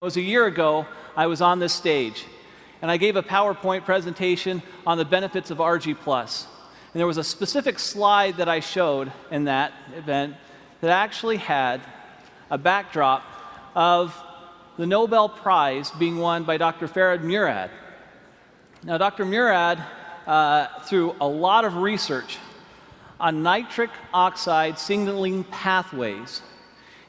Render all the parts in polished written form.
It was a year ago, I was on this stage, and I gave a PowerPoint presentation on the benefits of Argi Plus. And there was a specific slide that I showed in that event that actually had a backdrop of the Nobel Prize being won by Dr. Ferid Murad. Now, Dr. Murad, through a lot of research on nitric oxide signaling pathways,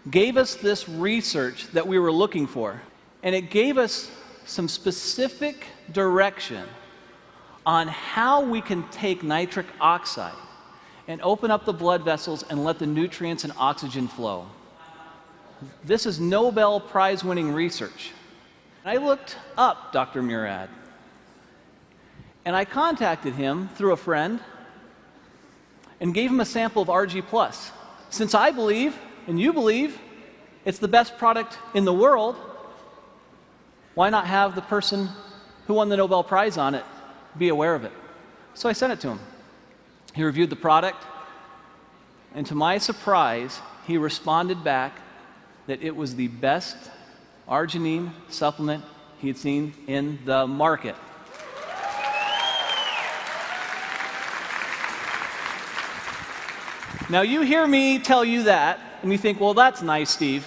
gave us this research that we were looking for, and it gave us some specific direction on how we can take nitric oxide and open up the blood vessels and let the nutrients and oxygen flow. This is Nobel Prize-winning research. I looked up Dr. Murad, and I contacted him through a friend and gave him a sample of Argi Plus. Since I believe, and you believe, it's the best product in the world, why not have the person who won the Nobel Prize on it be aware of it? So I sent it to him. He reviewed the product, and to my surprise, he responded back that it was the best arginine supplement he had seen in the market. Now, you hear me tell you that, and you think, well, that's nice, Steve,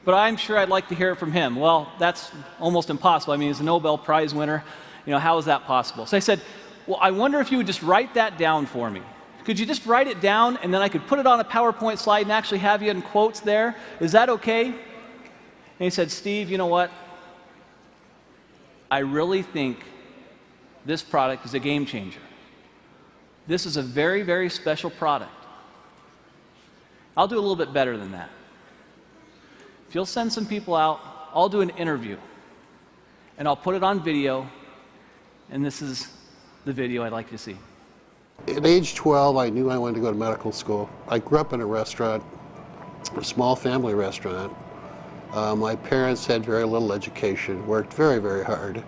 but I'm sure I'd like to hear it from him. Well, that's almost impossible. I mean, he's a Nobel Prize winner. You know, how is that possible? So I said, well, I wonder if you would just write that down for me. Could you just write it down, and then I could put it on a PowerPoint slide and actually have you in quotes there? Is that okay? And he said, Steve, you know what? I really think this product is a game changer. This is a very, very special product. I'll do a little bit better than that. If you'll send some people out, I'll do an interview, and I'll put it on video, and this is the video I'd like you to see. At age 12, I knew I wanted to go to medical school. I grew up in a restaurant, a small family restaurant. My parents had very little education, worked very, very hard,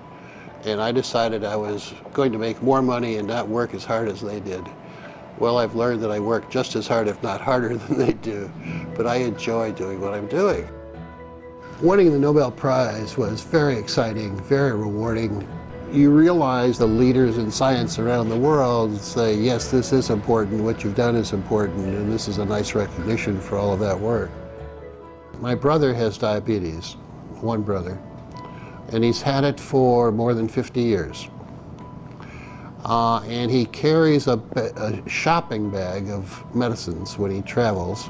and I decided I was going to make more money and not work as hard as they did. Well, I've learned that I work just as hard, if not harder, than they do, but I enjoy doing what I'm doing. Winning the Nobel Prize was very exciting, very rewarding. You realize the leaders in science around the world say, yes, this is important, what you've done is important, and this is a nice recognition for all of that work. My brother has diabetes, one brother, and he's had it for more than 50 years. And he carries a shopping bag of medicines when he travels,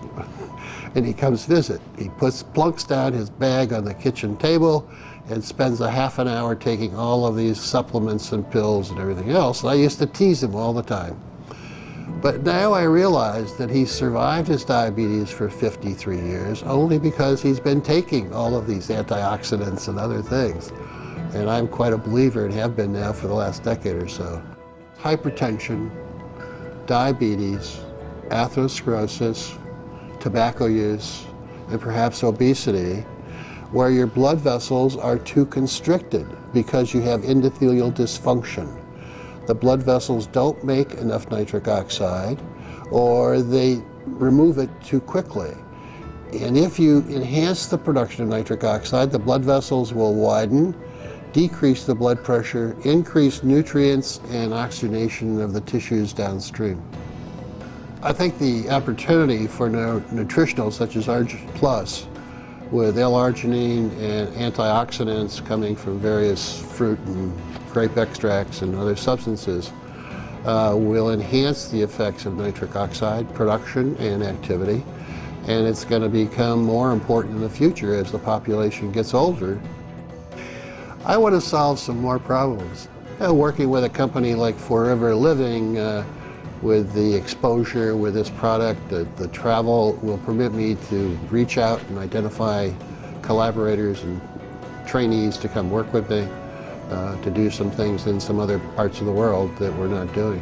and he comes visit. He plunks down his bag on the kitchen table and spends a half an hour taking all of these supplements and pills and everything else. And I used to tease him all the time. But now I realize that he survived his diabetes for 53 years only because he's been taking all of these antioxidants and other things. And I'm quite a believer and have been now for the last decade or so. Hypertension, diabetes, atherosclerosis, tobacco use, and perhaps obesity, where your blood vessels are too constricted because you have endothelial dysfunction. The blood vessels don't make enough nitric oxide, or they remove it too quickly. And if you enhance the production of nitric oxide, the blood vessels will widen, decrease the blood pressure, increase nutrients and oxygenation of the tissues downstream. I think the opportunity for nutritionals such as Argi Plus, with L-arginine and antioxidants coming from various fruit and grape extracts and other substances, will enhance the effects of nitric oxide production and activity, and it's going to become more important in the future as the population gets older. I want to solve some more problems. Working with a company like Forever Living, with the exposure with this product, the travel will permit me to reach out and identify collaborators and trainees to come work with me, to do some things in some other parts of the world that we're not doing.